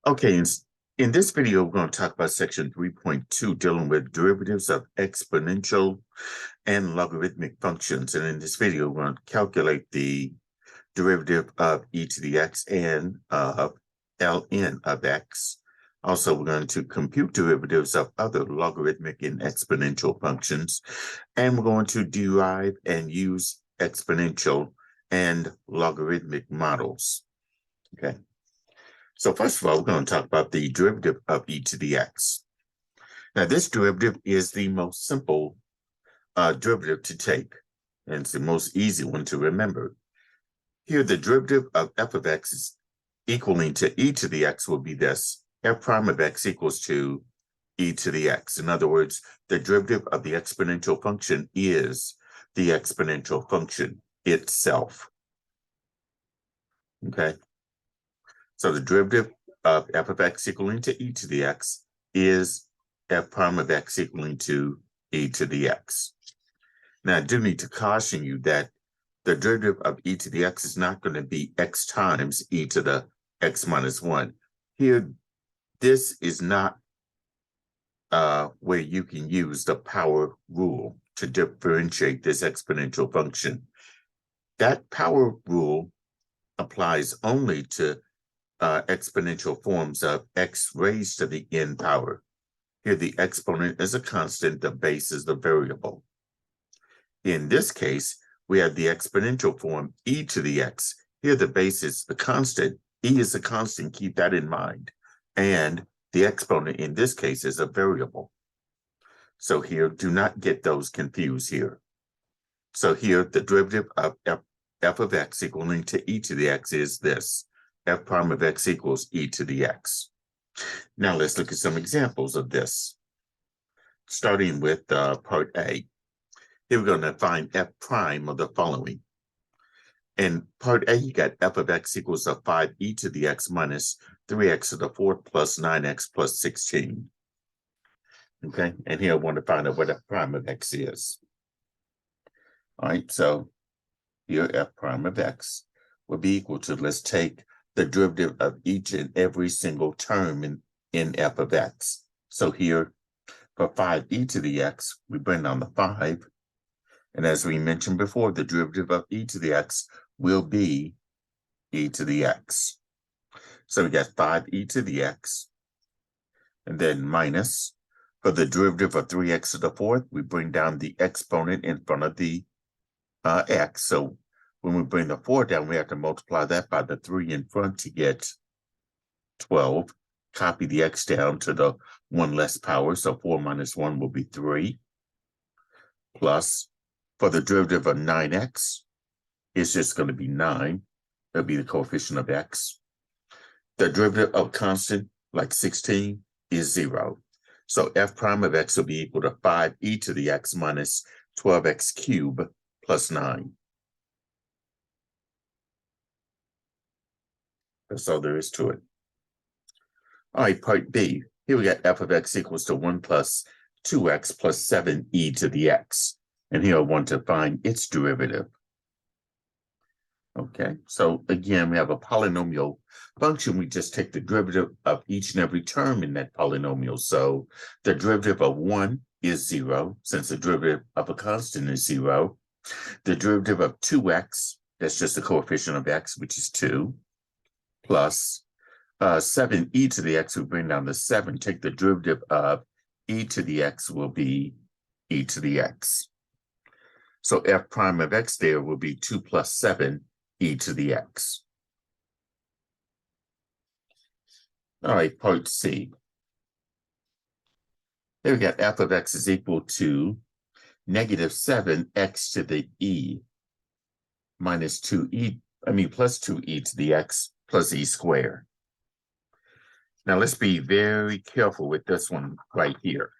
Okay, in this video, we're going to talk about section 3.2, dealing with derivatives of exponential and logarithmic functions. And in this video, we're going to calculate the derivative of e to the x and of ln of x. Also, we're going to compute derivatives of other logarithmic and exponential functions. And we're going to derive and use exponential and logarithmic models. Okay. So first of all, we're going to talk about the derivative of e to the x. Now, this derivative is the most simple derivative to take, and it's the most easy one to remember. Here, the derivative of f of x is equaling to e to the x will be this. F prime of x equals to e to the x. In other words, the derivative of the exponential function is the exponential function itself. Okay? So the derivative of f of x equaling to e to the x is f prime of x equaling to e to the x. Now, I do need to caution you that the derivative of e to the x is not going to be x times e to the x minus 1. Here, this is not where you can use the power rule to differentiate this exponential function. That power rule applies only to exponential forms of x raised to the n power. Here, the exponent is a constant, the base is the variable. In this case, we have the exponential form e to the x. Here, the base is the constant. E is a constant, keep that in mind. And the exponent in this case is a variable. So here, do not get those confused here. So here, the derivative of f of x equaling to e to the x is this. F prime of x equals e to the x. Now let's look at some examples of this. Starting with part A. Here we're going to find f prime of the following. In part A, you got f of x equals to 5e to the x minus 3x to the fourth plus 9x plus 16. Okay, and here I want to find out what f prime of x is. All right, so here f prime of x will be equal to, let's take the derivative of each and every single term in f of x. So here, for 5e to the x, we bring down the 5. And as we mentioned before, the derivative of e to the x will be e to the x. So we got 5e to the x, and then minus. For the derivative of 3x to the fourth, we bring down the exponent in front of the x. So when we bring the 4 down, we have to multiply that by the 3 in front to get 12. Copy the x down to the 1 less power, so 4 minus 1 will be 3. Plus, for the derivative of 9x, it's just going to be 9. That'll be the coefficient of x. The derivative of constant, like 16, is 0. So f prime of x will be equal to 5e to the x minus 12x cubed plus 9. That's all there is to it. All right, part B. Here we got f of x equals to 1 plus 2x plus 7e to the x. And here I want to find its derivative. Okay, so again, we have a polynomial function. We just take the derivative of each and every term in that polynomial. So the derivative of 1 is 0, since the derivative of a constant is 0. The derivative of 2x, that's just the coefficient of x, which is 2, plus 7e to the x, we bring down the 7. Take the derivative of e to the x will be e to the x. So f prime of x there will be 2 plus 7 e to the x. All right, part C. Here we got f of x is equal to negative 7x to the e minus 2e, plus 2e to the x plus e squared. Now let's be very careful with this one right here.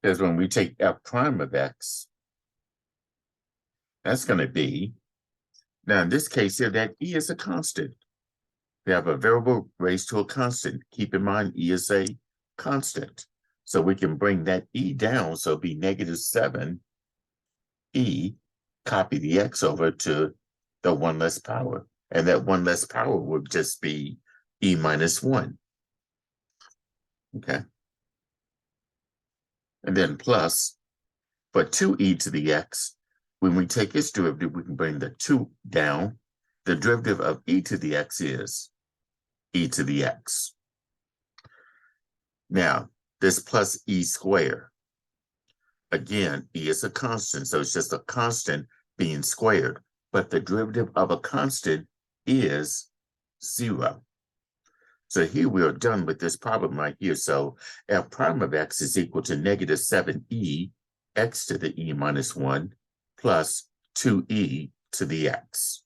Because when we take f prime of x, that's going to be, now in this case here, that e is a constant. We have a variable raised to a constant. Keep in mind, e is a constant. So we can bring that e down, so it'll be negative 7e, copy the x over to the 1 less power. And that one less power would just be e minus 1. Okay. And then plus, for 2e to the x, when we take its derivative, we can bring the 2 down. The derivative of e to the x is e to the x. Now, this plus e squared. Again, e is a constant, so it's just a constant being squared. But the derivative of a constant is 0. So here we are done with this problem right here. So f prime of x is equal to negative 7e x to the e minus 1 plus 2e to the x.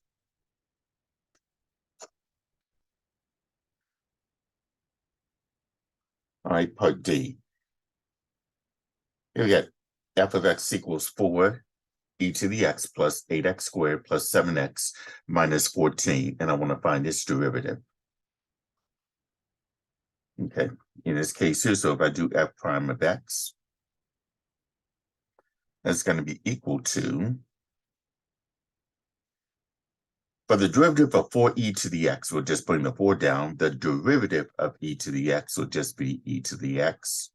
All right, part D. Here we got f of x equals 4 e to the x plus 8x squared plus 7x minus 14. And I want to find its derivative. Okay, in this case here, so if I do f prime of x, that's going to be equal to, for the derivative of 4e to the x, we'll just bring the 4 down. The derivative of e to the x will just be e to the x.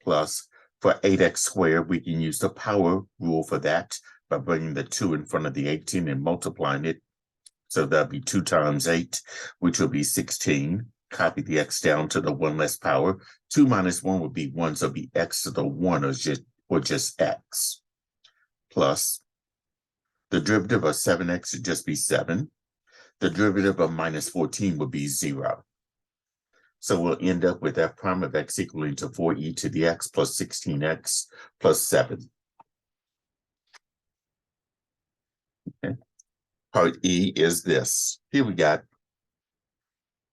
Plus, for 8x squared, we can use the power rule for that by bringing the 2 in front of the 18 and multiplying it. So that'll be 2 times 8, which will be 16. Copy the x down to the 1 less power. 2 minus 1 would be 1, so it'll be x to the 1 or just x. Plus, the derivative of 7x would just be 7. The derivative of minus 14 would be 0. So we'll end up with f prime of x equaling to 4e to the x plus 16x plus 7. Okay. Part E is this. Here we got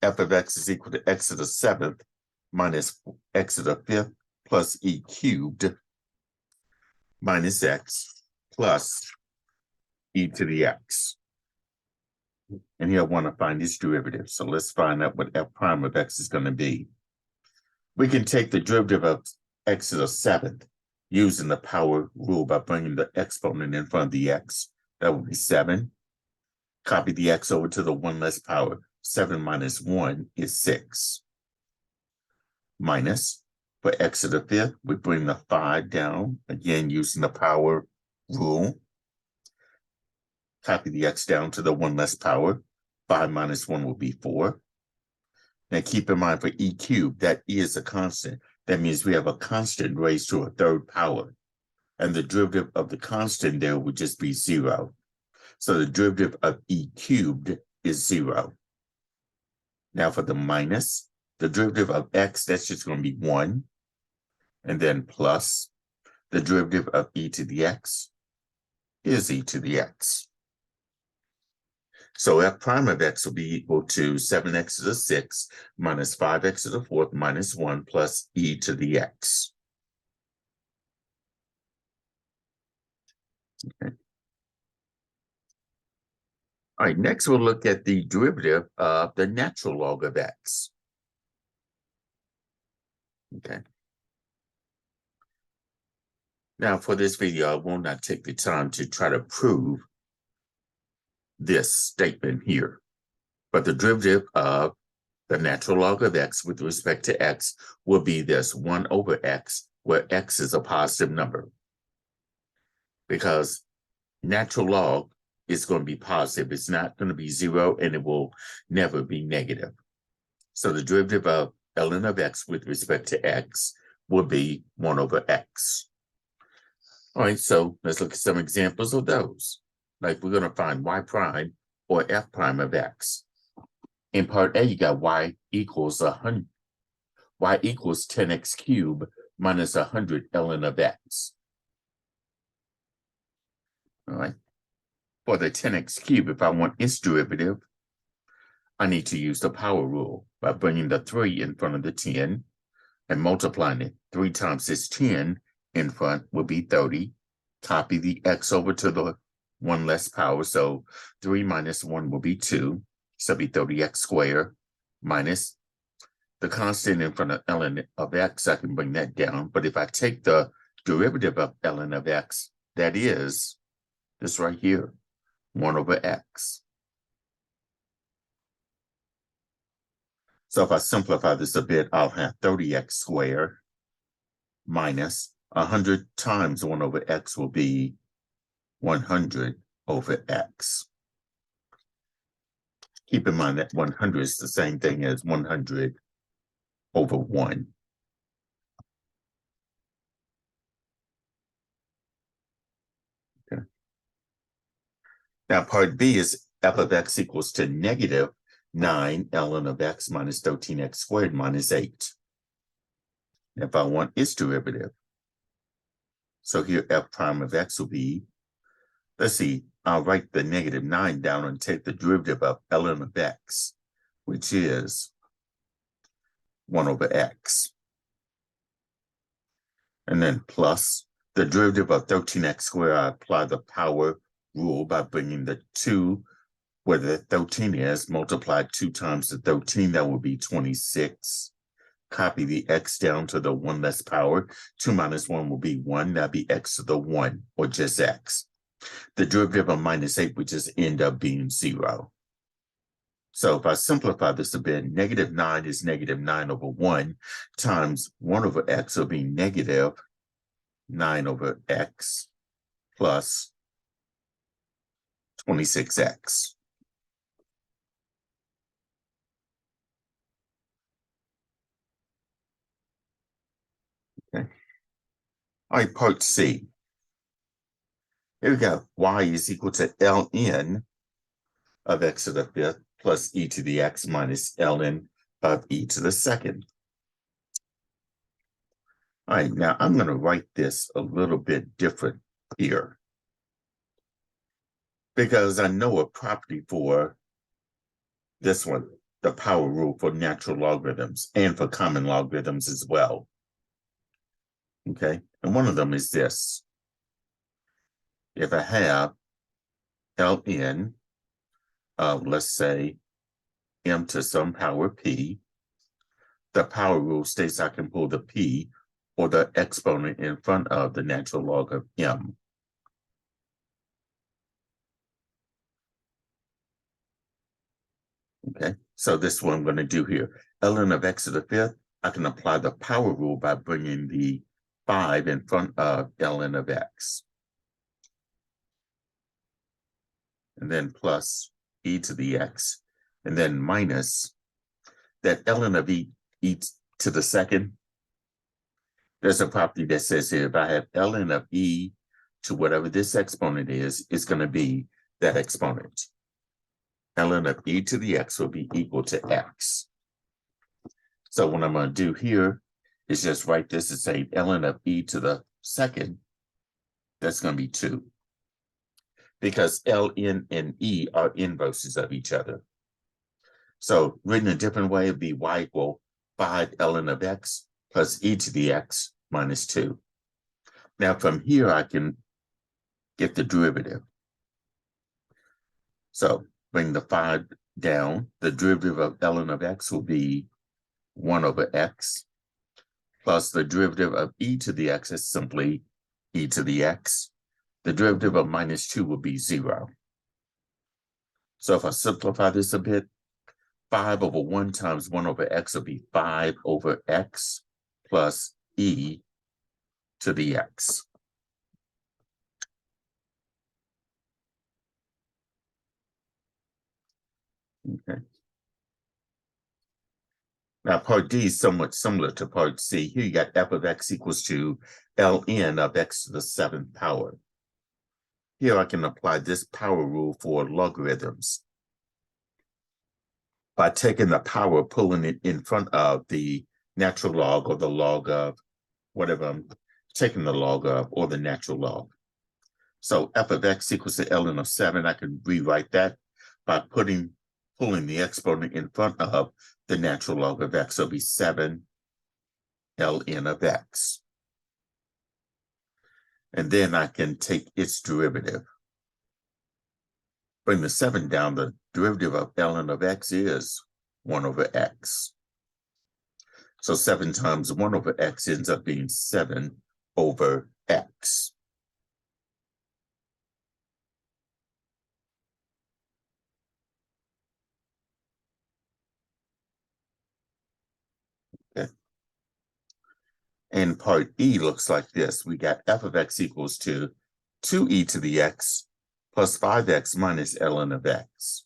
f of x is equal to x to the 7th minus x to the 5th plus e cubed minus x plus e to the x. And here I want to find its derivative. So let's find out what f prime of x is going to be. We can take the derivative of x to the 7th using the power rule by bringing the exponent in front of the x. That would be 7. Copy the x over to the 1 less power. 7 minus 1 is 6. Minus, for x to the 5th, we bring the 5 down, again using the power rule. Copy the x down to the 1 less power. 5 minus 1 will be 4. Now keep in mind for e cubed, that e is a constant. That means we have a constant raised to a 3rd power. And the derivative of the constant there would just be 0. So the derivative of e cubed is 0. Now for the minus, the derivative of x, that's just going to be 1. And then plus, the derivative of e to the x is e to the x. So f prime of x will be equal to 7x to the 6th minus 5x to the 4th minus 1 plus e to the x. Okay. All right, next we'll look at the derivative of the natural log of x. Okay. Now for this video, I will not take the time to try to prove this statement here, but the derivative of the natural log of x with respect to x will be this 1 over x, where x is a positive number. Because natural log is going to be positive. It's not going to be 0, and it will never be negative. So the derivative of ln of x with respect to x will be 1 over x. All right, so let's look at some examples of those. Like we're going to find y prime or f prime of x. In part A, you got y equals 100. Y equals 10x cubed minus 100 ln of x. All right. For the 10x cubed, if I want its derivative, I need to use the power rule by bringing the 3 in front of the 10 and multiplying it. 3 times this 10 in front will be 30. Copy the x over to the 1 less power. So 3 minus 1 will be 2. So it'll be 30x squared minus the constant in front of ln of x. I can bring that down. But if I take the derivative of ln of x, that is this right here, 1 over x. So if I simplify this a bit, I'll have 30x squared minus 100 times 1 over x will be 100 over x. Keep in mind that 100 is the same thing as 100 over 1. Okay. Now, part B is f of x equals to negative 9 ln of x minus 13x squared minus 8. If I want its derivative, so here f prime of x will be, let's see, I'll write the negative 9 down and take the derivative of ln of x, which is 1 over x. And then plus the derivative of 13x squared, I apply the power rule by bringing the 2 where the 13 is, multiply 2 times the 13, that will be 26. Copy the x down to the 1 less power. 2 minus 1 will be 1. That'll be x to the 1, or just x. The derivative of minus 8 would just end up being 0. So if I simplify this a bit, negative 9 is negative 9 over 1 times 1 over x will be negative 9 over x plus 26x. Okay. All right, part C. Here we go. Y is equal to ln of x to the 5th plus e to the x minus ln of e to the 2nd. All right, now I'm going to write this a little bit different here, because I know a property for this one, the power rule for natural logarithms and for common logarithms as well. Okay, and one of them is this. If I have ln of, let's say, m to some power p, the power rule states I can pull the p or the exponent in front of the natural log of m. Okay, so this is what I'm going to do here. ln of x to the 5th, I can apply the power rule by bringing the 5 in front of ln of x. And then plus e to the x, and then minus that ln of e to the 2nd. There's a property that says here, if I have ln of e to whatever this exponent is, it's going to be that exponent. Ln of e to the x will be equal to x. So what I'm going to do here is just write this and say ln of e to the 2nd. That's going to be 2. Because ln and e are inverses of each other. So written a different way, it'd be y equal 5 ln of x plus e to the x minus 2. Now from here, I can get the derivative. So bring the 5 down. The derivative of ln of x will be 1 over x, plus the derivative of e to the x is simply e to the x. The derivative of minus 2 will be 0. So if I simplify this a bit, 5 over 1 times 1 over x will be 5 over x plus e to the x. Okay. Now, part D is somewhat similar to part C. Here you got f of x equals to ln of x to the 7th power. Here I can apply this power rule for logarithms by taking the power, pulling it in front of the natural log or the log of whatever I'm taking the log of, or the natural log. So f of x equals to ln of 7. I can rewrite that by pulling the exponent in front of the natural log of x. So it'll be 7 ln of x. And then I can take its derivative. Bring the 7 down, the derivative of ln of x is 1 over x. So 7 times 1 over x ends up being 7 over x. And part E looks like this. We got f of x equals to 2e to the x plus 5x minus ln of x.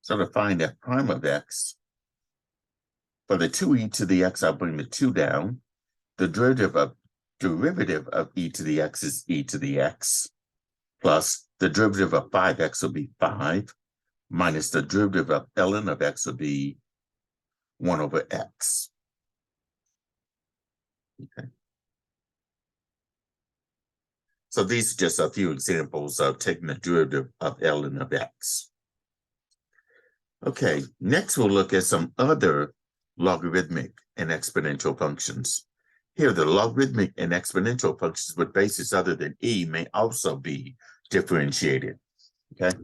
So to find f prime of x, for the 2e to the x, I'll bring the 2 down. The derivative of e to the x is e to the x, plus the derivative of 5x will be 5, minus the derivative of ln of x will be 1 over x. Okay. So these are just a few examples of taking the derivative of ln of x. Okay, next we'll look at some other logarithmic and exponential functions. Here, the logarithmic and exponential functions with bases other than e may also be differentiated. Okay,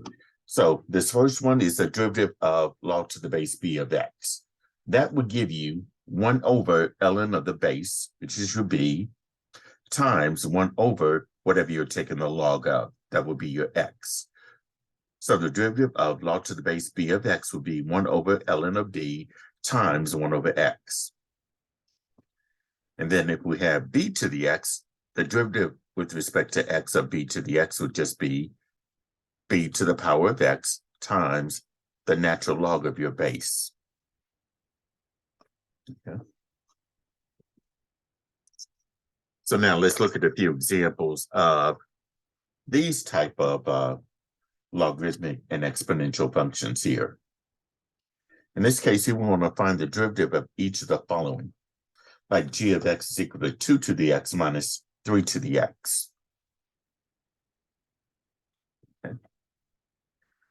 so this first one is the derivative of log to the base b of x. That would give you 1 over ln of the base, which is your b, times 1 over whatever you're taking the log of. That would be your x. So the derivative of log to the base b of x would be 1 over ln of b times 1 over x. And then if we have b to the x, the derivative with respect to x of b to the x would just be b to the power of x times the natural log of your base. Okay. So now let's look at a few examples of these type of logarithmic and exponential functions here. In this case, we want to find the derivative of each of the following. Like g of x is equal to 2 to the x minus 3 to the x. Okay.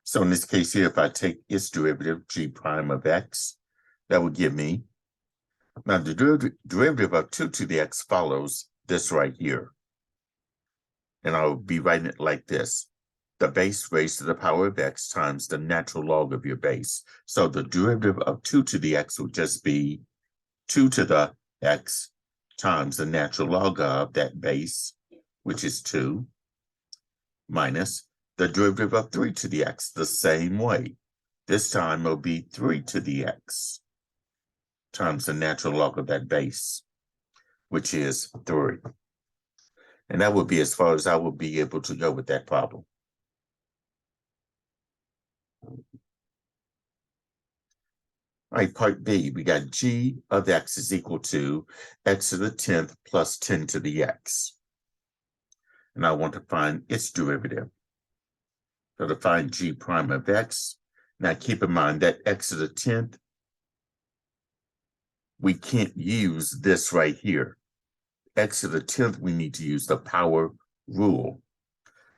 So in this case here, if I take its derivative, g prime of x, that would give me, now the derivative of 2 to the x follows this right here. And I'll be writing it like this. The base raised to the power of x times the natural log of your base. So the derivative of 2 to the x would just be 2 to the x times the natural log of that base, which is 2, minus the derivative of 3 to the x the same way. This time it'll be 3 to the x times the natural log of that base, which is 3. And that would be as far as I would be able to go with that problem. All right, part B, we got g of x is equal to x to the 10th plus 10 to the x. And I want to find its derivative. So to find g prime of x, now keep in mind that x to the 10th, we can't use this right here. X to the 10th, we need to use the power rule.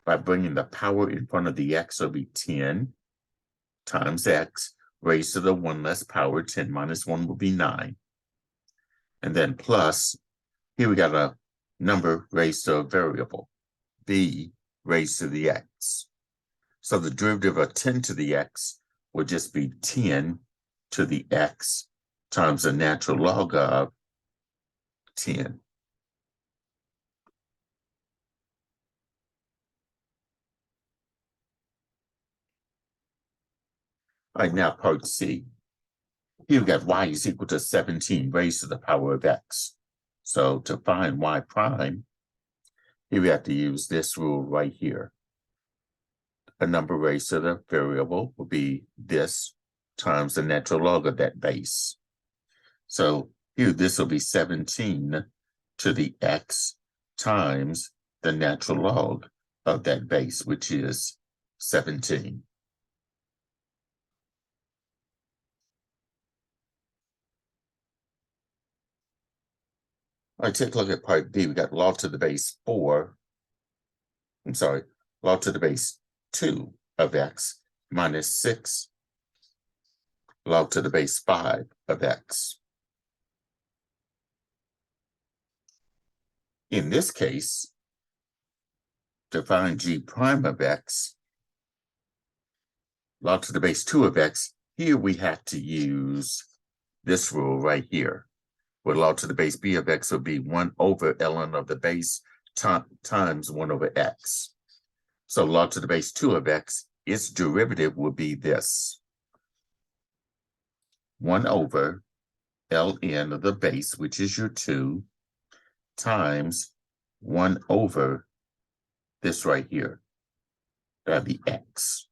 By bringing the power in front of the x, it'll be 10 times x raised to the 1 less power. 10 minus 1 will be 9. And then plus, here we got a number raised to a variable, b raised to the x. So the derivative of 10 to the x would just be 10 to the x times the natural log of 10. All right, now part C. Here we got y is equal to 17 raised to the power of x. So to find y prime, here we have to use this rule right here. A number raised to the variable will be this times the natural log of that base. So here, this will be 17 to the x times the natural log of that base, which is 17. All right, take a look at part B. We got log to the base 4. I'm sorry, log to the base 2 of x minus 6 log to the base 5 of x. In this case, to find g prime of x, log to the base 2 of x, here we have to use this rule right here, where log to the base b of x will be 1 over ln of the base times 1 over x. So log to the base 2 of x, its derivative will be this. 1 over ln of the base, which is your 2, times 1 over this right here. That'd be x.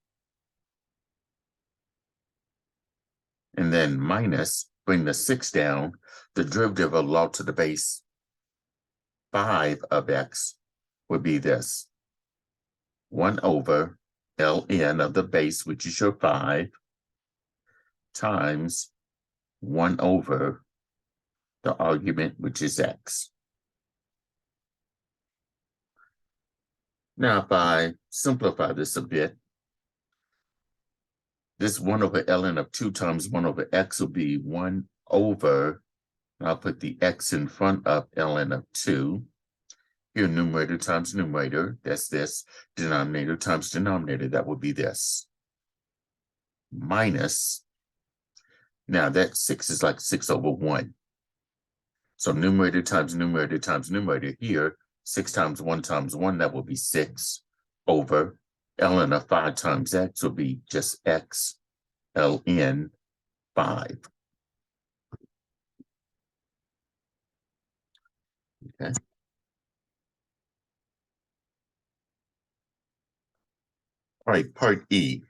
And then minus, bring the 6 down, the derivative of log to the base 5 of x would be this. 1 over ln of the base, which is your 5, times 1 over the argument, which is x. Now, if I simplify this a bit, this 1 over ln of 2 times 1 over x will be 1 over, I'll put the x in front of ln of 2. Here, numerator times numerator, that's this. Denominator times denominator, that would be this. Minus, now that 6 is like 6 over 1. So numerator times numerator times numerator here, 6 times 1 times 1, that will be 6 over ln of 5 times x will be just x ln 5. Okay. All right, part E.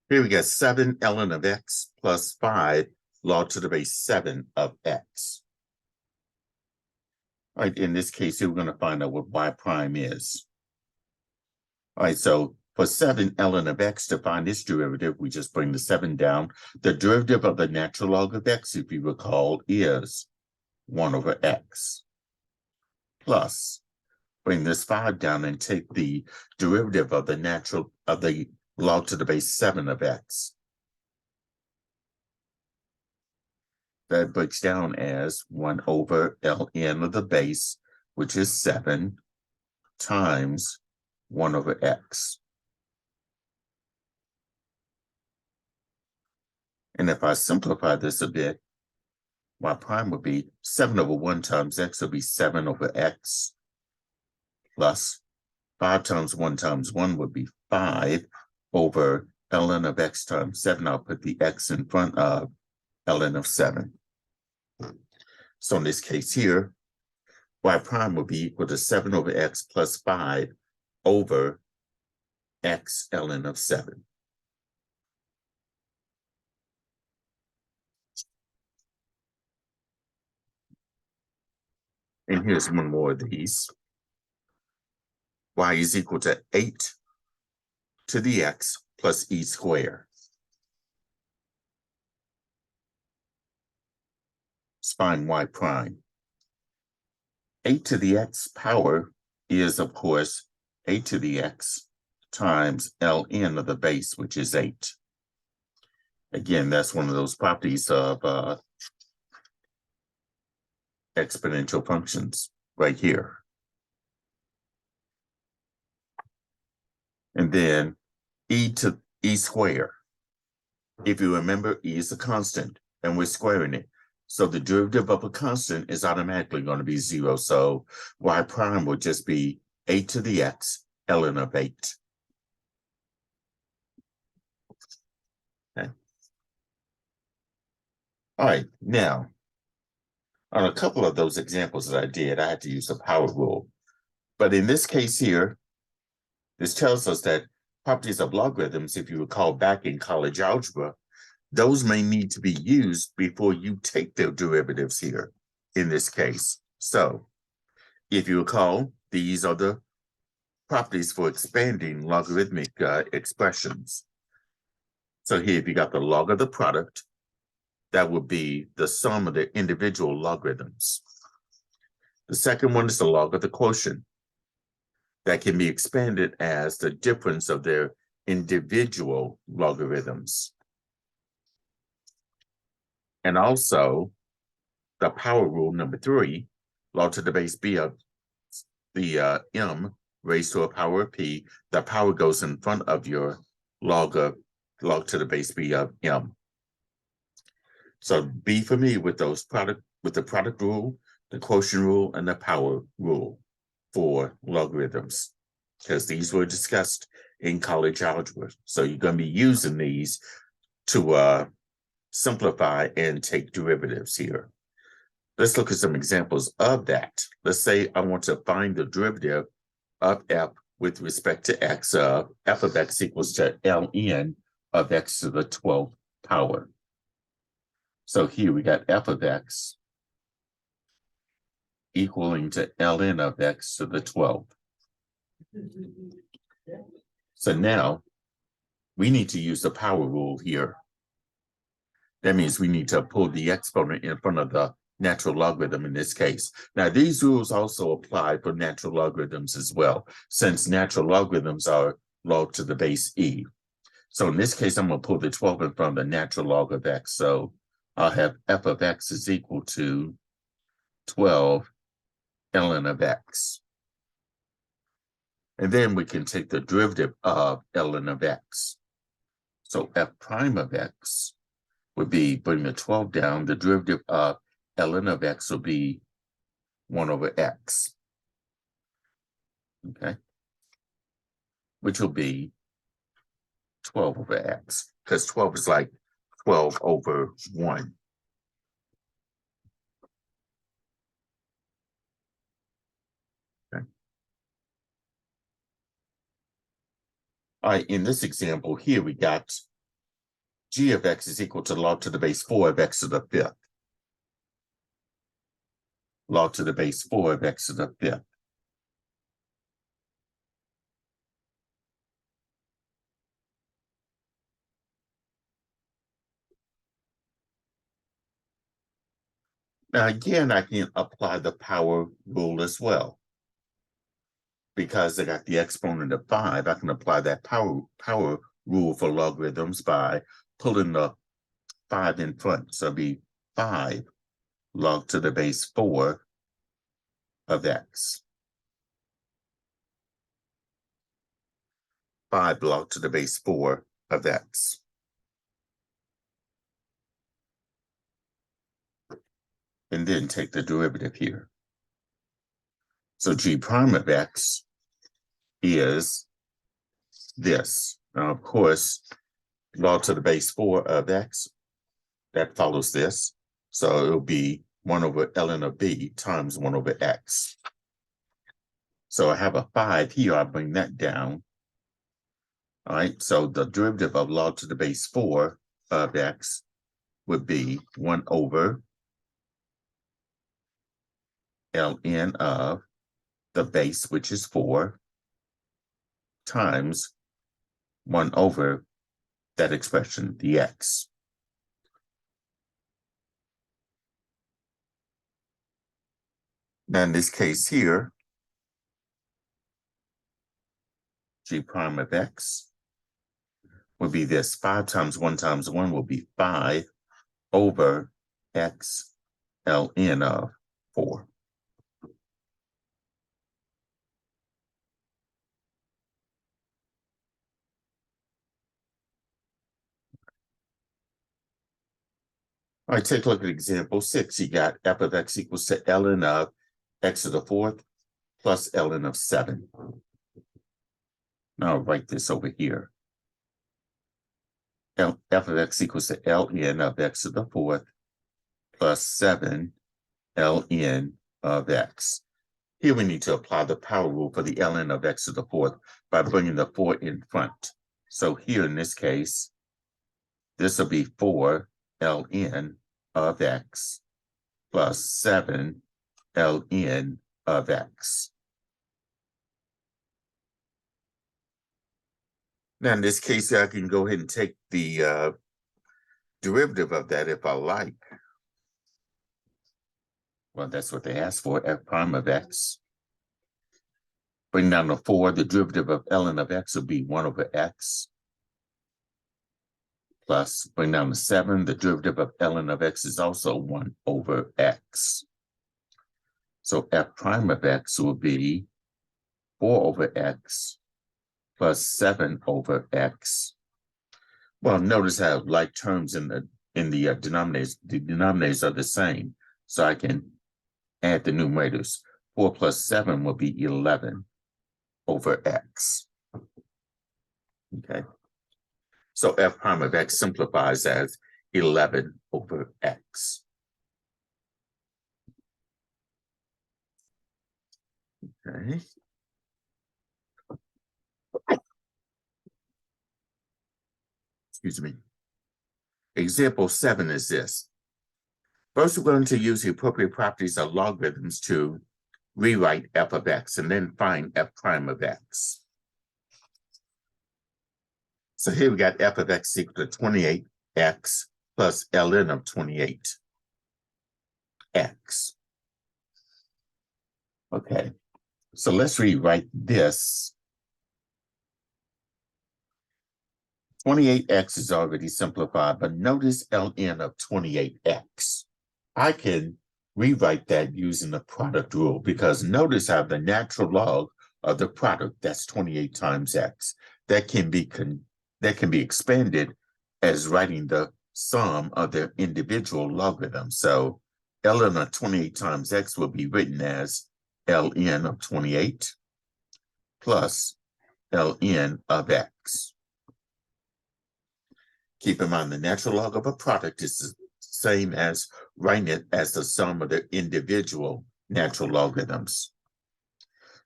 Here we got 7 ln of x plus 5 log to the base 7 of x. All right, in this case here, we're going to find out what y prime is. All right, so for 7 ln of x, to find this derivative, we just bring the 7 down. The derivative of the natural log of x, if you recall, is 1 over x. Plus, bring this 5 down and take the derivative of the log to the base 7 of x. That breaks down as 1 over ln of the base, which is 7, times 1 over x. And if I simplify this a bit, y prime would be 7 over 1 times x will be 7 over x, plus 5 times 1 would be 5 over ln of x times 7. I'll put the x in front of ln of 7. So in this case here, y prime will be equal to 7 over x plus 5 over x ln of 7. And here's one more of these. Y is equal to 8 to the x plus e squared. Let's find y prime. 8 to the x power is, of course, 8 to the x times ln of the base, which is 8. Again, that's one of those properties of exponential functions right here. And then e to e squared. If you remember, e is a constant, and we're squaring it. So the derivative of a constant is automatically going to be 0. So y prime will just be 8 to the x ln of 8. Okay. All right, now, on a couple of those examples that I did, I had to use the power rule. But in this case here, this tells us that properties of logarithms, if you recall back in college algebra, those may need to be used before you take their derivatives here in this case. So if you recall, these are the properties for expanding logarithmic expressions. So here, if you got the log of the product, that would be the sum of the individual logarithms. The second one is the log of the quotient. That can be expanded as the difference of their individual logarithms. And also, the power rule number 3, log to the base b of the m raised to a power of p, the power goes in front of your log to the base b of m. So be familiar with the product rule, the quotient rule, and the power rule for logarithms, because these were discussed in college algebra. So you're going to be using these to simplify and take derivatives here. Let's look at some examples of that. Let's say I want to find the derivative of f with respect to x of f of x equals to ln of x to the 12th power. So here we got f of x equaling to ln of x to the 12th. So now we need to use the power rule here. That means we need to pull the exponent in front of the natural logarithm in this case. Now, these rules also apply for natural logarithms as well, since natural logarithms are log to the base e. So in this case, I'm going to pull the 12 in front of the natural log of x. So I'll have f of x is equal to 12 ln of x. And then we can take the derivative of ln of x. So f prime of x would be, putting the 12 down, the derivative of ln of x will be 1 over x. Okay? Which will be 12 over x, because 12 is like 12 over 1. Okay. All right, in this example here, we got g of x is equal to log to the base 4 of x to the 5th. Log to the base 4 of x to the 5th. Now, again, I can apply the power rule as well. Because I got the exponent of 5, I can apply that power rule for logarithms by pulling the 5 in front. So it'll be 5 log to the base 4 of x. 5 log to the base 4 of x. And then take the derivative here. So g prime of x is this. Now, of course, log to the base 4 of x, that follows this. So it'll be 1 over ln of b times 1 over x. So I have a 5 here. I bring that down. All right, so the derivative of log to the base 4 of x would be 1 over ln of the base, which is 4, times 1 over that expression, the x. Now, in this case here, g prime of x would be this. 5 times 1 will be 5 over x ln of 4. All right, take a look at example 6. You got f of x equals to ln of x to the 4th plus ln of 7. Now I'll write this over here. F of x equals to ln of x to the 4th plus 7 ln of x. Here we need to apply the power rule for the ln of x to the 4th by bringing the 4 in front. So here in this case, this will be 4 ln of x plus 7 ln of x. Now, in this case, I can go ahead and take the derivative of that if I like. Well, that's what they asked for, f prime of x. Bring down the 4, the derivative of ln of x will be 1 over x. Plus, bring down the 7, the derivative of ln of x is also 1 over x. So f prime of x will be 4 over x plus 7 over x. Well, notice how like terms in the denominators, the denominators are the same. So I can add the numerators. 4 plus 7 will be 11 over x. Okay. So f prime of x simplifies as 11 over x. Okay. Excuse me. Example 7 is this. First, we're going to use the appropriate properties of logarithms to rewrite f of x and then find f prime of x. So here we got f of x equal to 28x plus ln of 28x. Okay, so let's rewrite this. 28x is already simplified, but notice ln of 28x. I can rewrite that using the product rule because notice how the natural log of the product, that's 28 times x, that can be expanded as writing the sum of their individual logarithms. So ln of 28 times x will be written as ln of 28 plus ln of x. Keep in mind the natural log of a product is the same as writing it as the sum of their individual natural logarithms.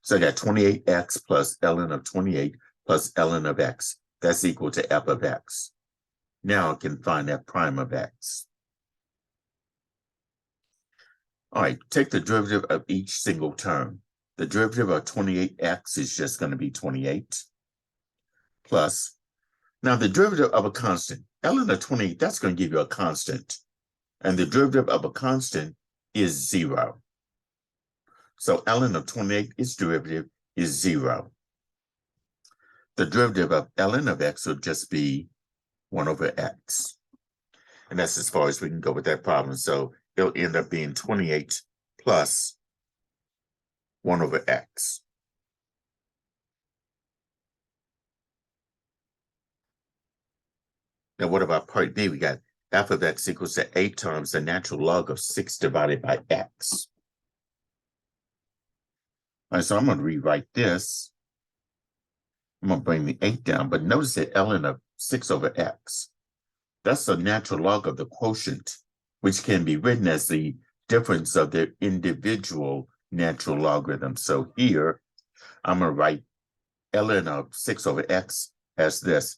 So I got 28x plus ln of 28 plus ln of x. That's equal to f of x. Now I can find f prime of x. All right, take the derivative of each single term. The derivative of 28x is just going to be 28 plus. Now the derivative of a constant, ln of 28, that's going to give you a constant. And the derivative of a constant is 0. So ln of 28, its derivative is 0. The derivative of ln of x will just be 1 over x. And that's as far as we can go with that problem. So it'll end up being 28 plus 1 over x. Now what about part B? We got f of x equals to 8 times the natural log of 6 divided by x. All right, so I'm going to rewrite this. I'm going to bring the 8 down, but notice that ln of 6 over x. That's the natural log of the quotient, which can be written as the difference of their individual natural logarithms. So here, I'm going to write ln of 6 over x as this.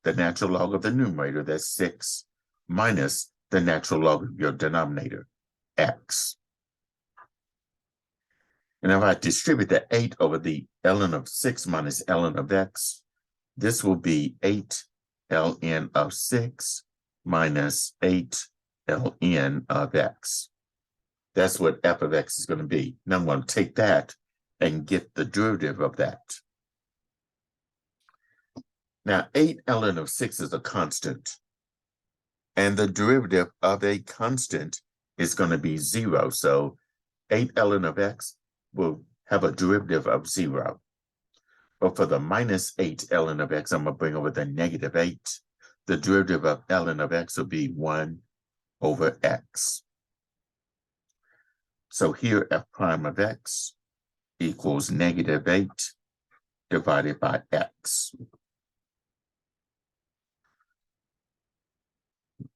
The natural log of the numerator, that's 6, minus the natural log of your denominator, x. And if I distribute the 8 over the ln of 6 minus ln of x, this will be 8 ln of 6 minus 8 ln of x. That's what f of x is going to be. Now I'm going to take that and get the derivative of that. Now 8 ln of 6 is a constant. And the derivative of a constant is going to be 0. So 8 ln of x will have a derivative of 0. But for the minus 8 ln of x, I'm going to bring over the negative 8. The derivative of ln of x will be 1 over x. So here f prime of x equals negative 8 divided by x.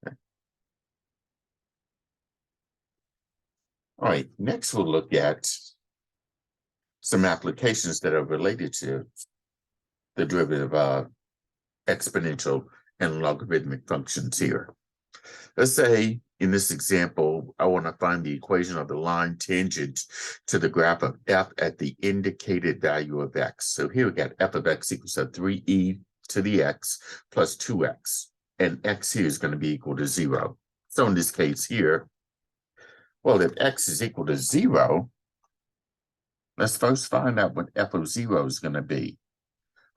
Okay. All right, next we'll look at some applications that are related to the derivative of exponential and logarithmic functions here. Let's say in this example, I want to find the equation of the line tangent to the graph of f at the indicated value of x. So here we got f of x equals to 3e to the x plus 2x. And x here is going to be equal to 0. So in this case here, well, if x is equal to 0, let's first find out what f of 0 is going to be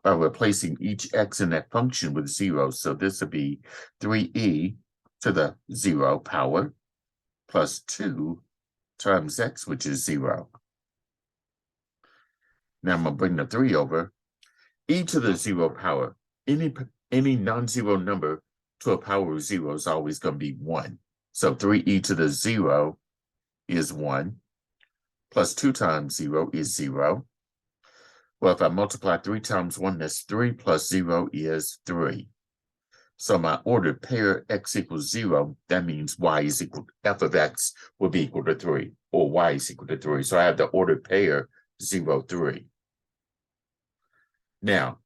by replacing each x in that function with 0. So this would be 3e to the 0 power plus 2 times x, which is 0. Now I'm going to bring the 3 over. E to the 0 power, any non-zero number to a power of 0 is always going to be 1. So 3e to the 0 is 1, plus 2 times 0 is 0. Well, if I multiply 3 times 1, that's 3 plus 0 is 3. So my ordered pair x equals 0, that means y is equal, f of x will be equal to 3, or y is equal to 3. So I have the ordered pair 0, 3. Now,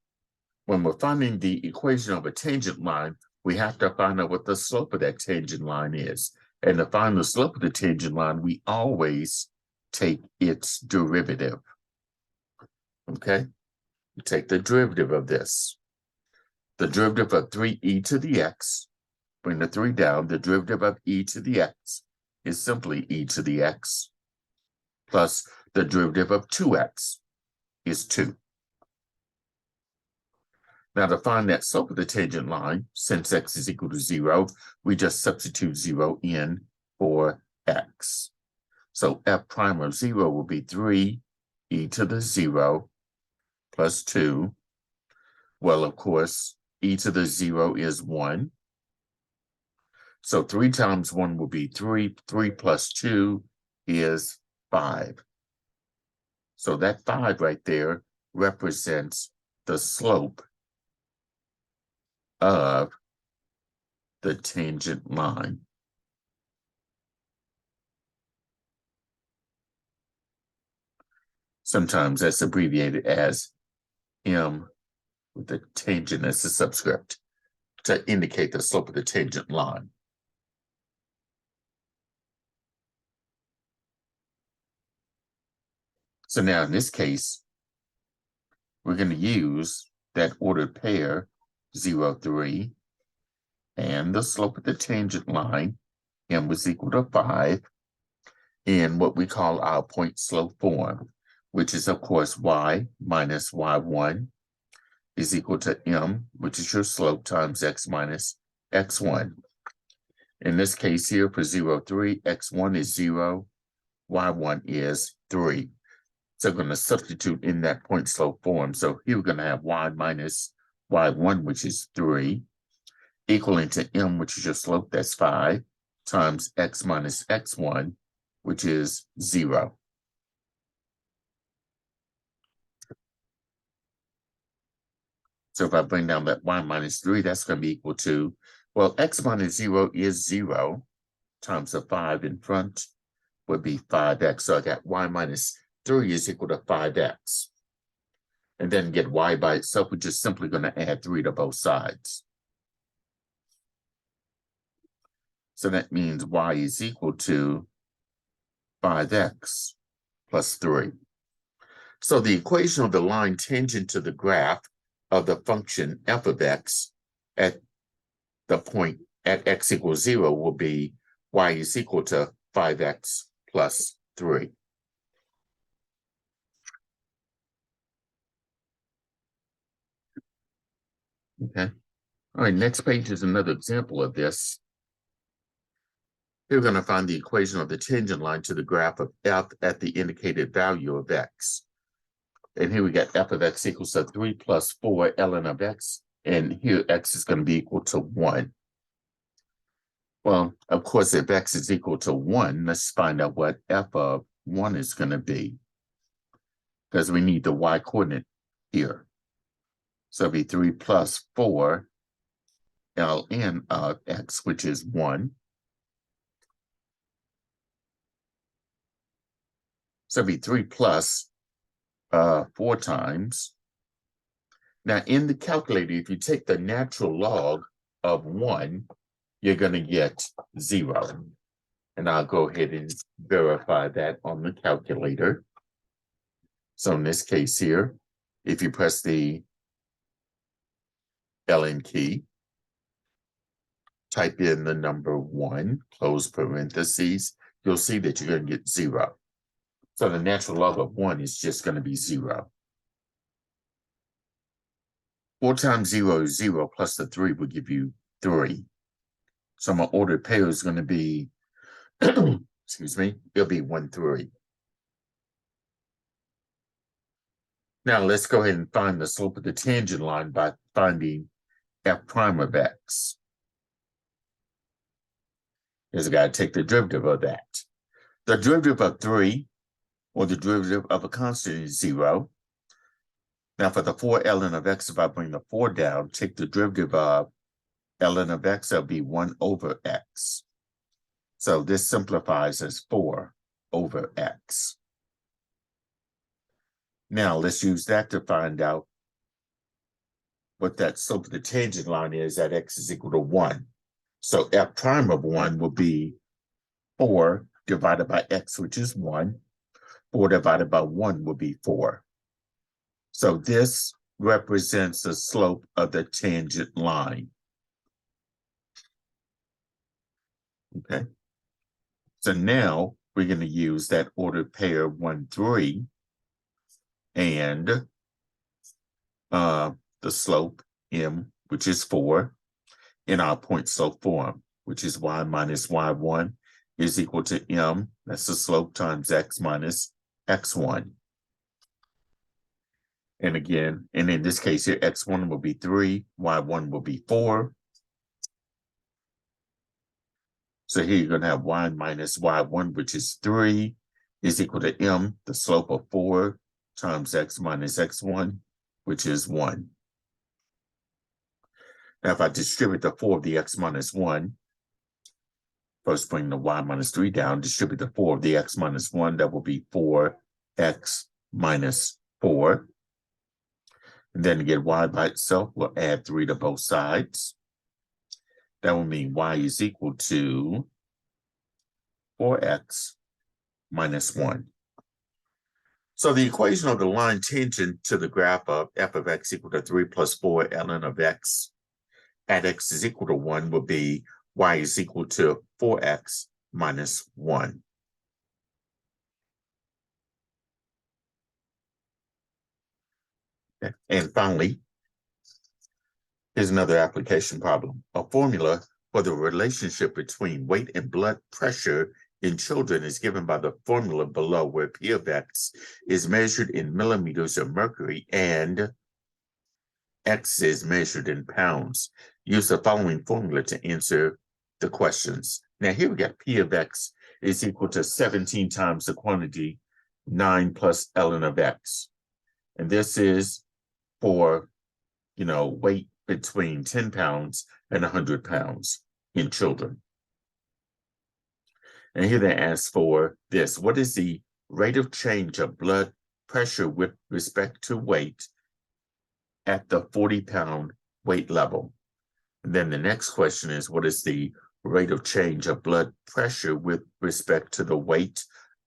when we're finding the equation of a tangent line, we have to find out what the slope of that tangent line is. And to find the slope of the tangent line, we always take its derivative. Okay? We take the derivative of this. The derivative of 3e to the x, bring the 3 down, the derivative of e to the x is simply e to the x, plus the derivative of 2x is 2. Now to find that slope of the tangent line, since x is equal to 0, we just substitute 0 in for x. So f prime of 0 will be 3e to the 0 plus 2. Well, of course, e to the 0 is 1. So 3 times 1 will be 3. 3 plus 2 is 5. So that 5 right there represents the slope of the tangent line. Sometimes that's abbreviated as m with the tangent as a subscript to indicate the slope of the tangent line. So now in this case, we're going to use that ordered pair 0, 3, and the slope of the tangent line, m was equal to 5, in what we call our point slope form, which is, of course, y minus y1 is equal to m, which is your slope, times x minus x1. In this case here, for 0, 3, x1 is 0, y1 is 3. So I'm going to substitute in that point slope form. So here we're going to have y minus y1, which is 3, equaling to m, which is your slope, that's 5, times x minus x1, which is 0. So if I bring down that y minus 3, that's going to be equal to, well, x minus 0 is 0, times the 5 in front would be 5x. So I got y minus 3 is equal to 5x. And then get y by itself, we're just simply going to add 3 to both sides. So that means y is equal to 5x plus 3. So the equation of the line tangent to the graph of the function f of x at the point at x equals 0 will be y is equal to 5x plus 3. Okay. All right, next page is another example of this. Here we're going to find the equation of the tangent line to the graph of f at the indicated value of x. And here we got f of x equals to 3 plus 4 ln of x. And here x is going to be equal to 1. Well, of course, if x is equal to 1, let's find out what f of 1 is going to be. Because we need the y coordinate here. So it'll be 3 plus 4 ln of x, which is 1. So it'll be 3 plus 4 times. Now, in the calculator, if you take the natural log of 1, you're going to get 0. And I'll go ahead and verify that on the calculator. So in this case here, if you press the ln key, type in the number 1, close parentheses, you'll see that you're going to get 0. So the natural log of 1 is just going to be 0. 4 times 0 is 0, plus the 3 will give you 3. So my ordered pair is going to be, excuse me, it'll be 1, 3. Now let's go ahead and find the slope of the tangent line by finding f prime of x. Here's I got to take the derivative of that. The derivative of 3, or the derivative of a constant, is 0. Now for the 4 ln of x, if I bring the 4 down, take the derivative of ln of x, that'll be 1 over x. So this simplifies as 4 over x. Now let's use that to find out what that slope of the tangent line is at x is equal to 1. So f prime of 1 will be 4 divided by x, which is 1. 4 divided by 1 will be 4. So this represents the slope of the tangent line. Okay. So now we're going to use that ordered pair 1, 3 and the slope m, which is 4, in our point slope form, which is y minus y1 is equal to m, that's the slope, times x minus x1. And again, and in this case here, x1 will be 3, y1 will be 4. So here you're going to have y minus y1, which is 3, is equal to m, the slope of 4, times x minus x1, which is 1. Now, if I distribute the 4 of the x minus 1, first bring the y minus 3 down, distribute the 4 of the x minus 1, that will be 4x minus 4. And then to get y by itself, we'll add 3 to both sides. That will mean y is equal to 4x minus 1. So the equation of the line tangent to the graph of f of x equal to 3 plus 4 ln of x at x is equal to 1 will be y is equal to 4x minus 1. Okay. And finally, here's another application problem. A formula for the relationship between weight and blood pressure in children is given by the formula below, where P of x is measured in millimeters of mercury and x is measured in pounds. Use the following formula to answer the questions. Now here we got P of x is equal to 17 times the quantity 9 plus ln of x. And this is for, weight between 10 pounds and 100 pounds in children. And here they ask for this. What is the rate of change of blood pressure with respect to weight at the 40-pound weight level? And then the next question is, what is the rate of change of blood pressure with respect to the weight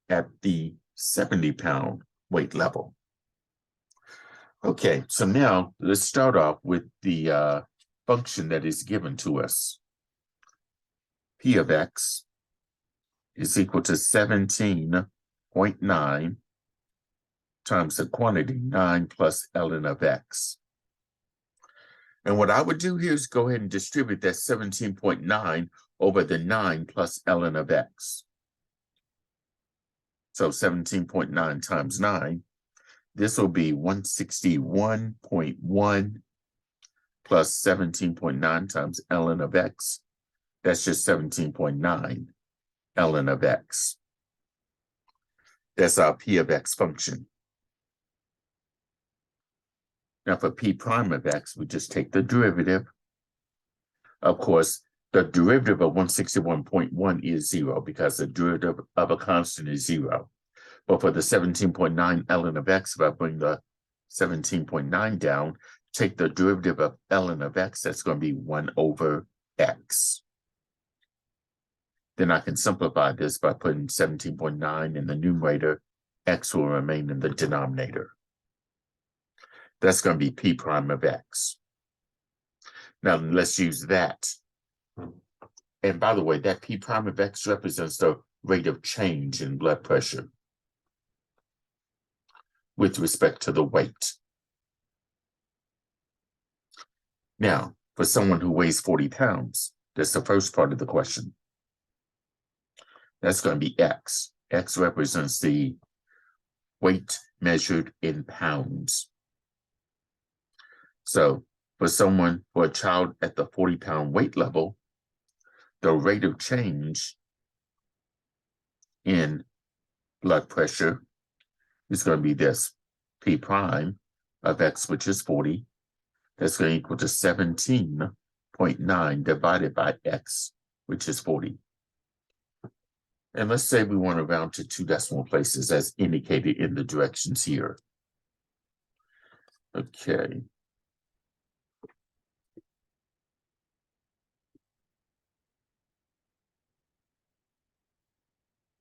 at the 70-pound weight level? Okay, so now let's start off with the function that is given to us. P of x is equal to 17.9 times the quantity 9 plus ln of x. And what I would do here is go ahead and distribute that 17.9 over the 9 plus ln of x. So 17.9 times 9, this will be 161.1 plus 17.9 times ln of x. That's just 17.9 ln of x. That's our P of x function. Now for P prime of x, we just take the derivative. Of course, the derivative of 161.1 is 0 because the derivative of a constant is 0. But for the 17.9 ln of x, if I bring the 17.9 down, take the derivative of ln of x, that's going to be 1 over x. Then I can simplify this by putting 17.9 in the numerator. X will remain in the denominator. That's going to be P prime of x. Now let's use that. And by the way, that P prime of x represents the rate of change in blood pressure with respect to the weight. Now, for someone who weighs 40 pounds, that's the first part of the question. That's going to be x. X represents the weight measured in pounds. So for a child at the 40-pound weight level, the rate of change in blood pressure is going to be this, P prime of x, which is 40. That's going to equal to 17.9 17.9 divided by x, which is 40. And let's say we want to round to 2 decimal places as indicated in the directions here. Okay.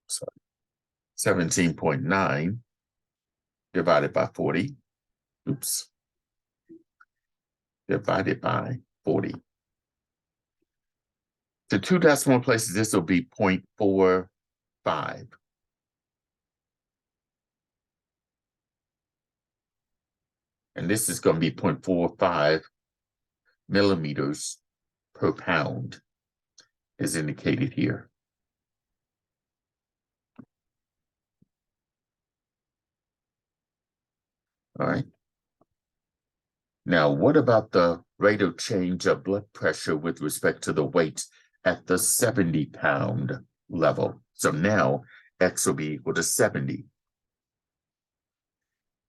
So 17.9 divided by 40. Oops. Divided by 40. To 2 decimal places, this will be 0.45. And this is going to be 0.45 millimeters per pound, is indicated here. All right. Now, what about the rate of change of blood pressure with respect to the weight at the 70-pound level? So now x will be equal to 70.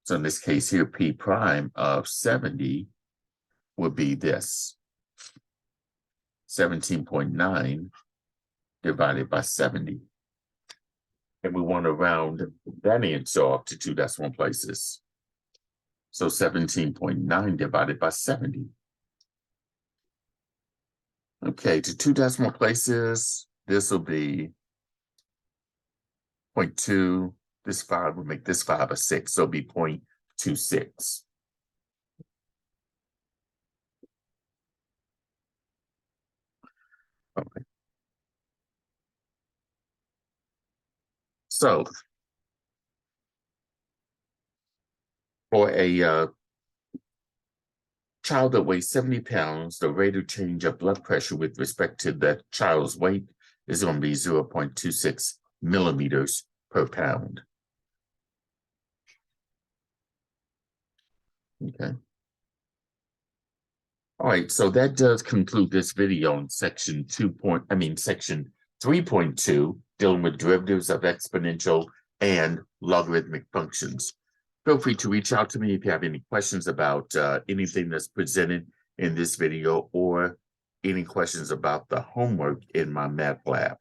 So in this case here, P prime of 70 would be this. 17.9 divided by 70. And we want to round that answer off to 2 decimal places. So 17.9 divided by 70. Okay, to 2 decimal places, this will be 0.2. This 5 will make this 5 a 6, so it'll be 0.26. Okay. So for a child that weighs 70 pounds, the rate of change of blood pressure with respect to that child's weight is going to be 0.26 millimeters per pound. Okay. All right, so that does conclude this video on section 3.2, dealing with derivatives of exponential and logarithmic functions. Feel free to reach out to me if you have any questions about anything that's presented in this video or any questions about the homework in my math lab.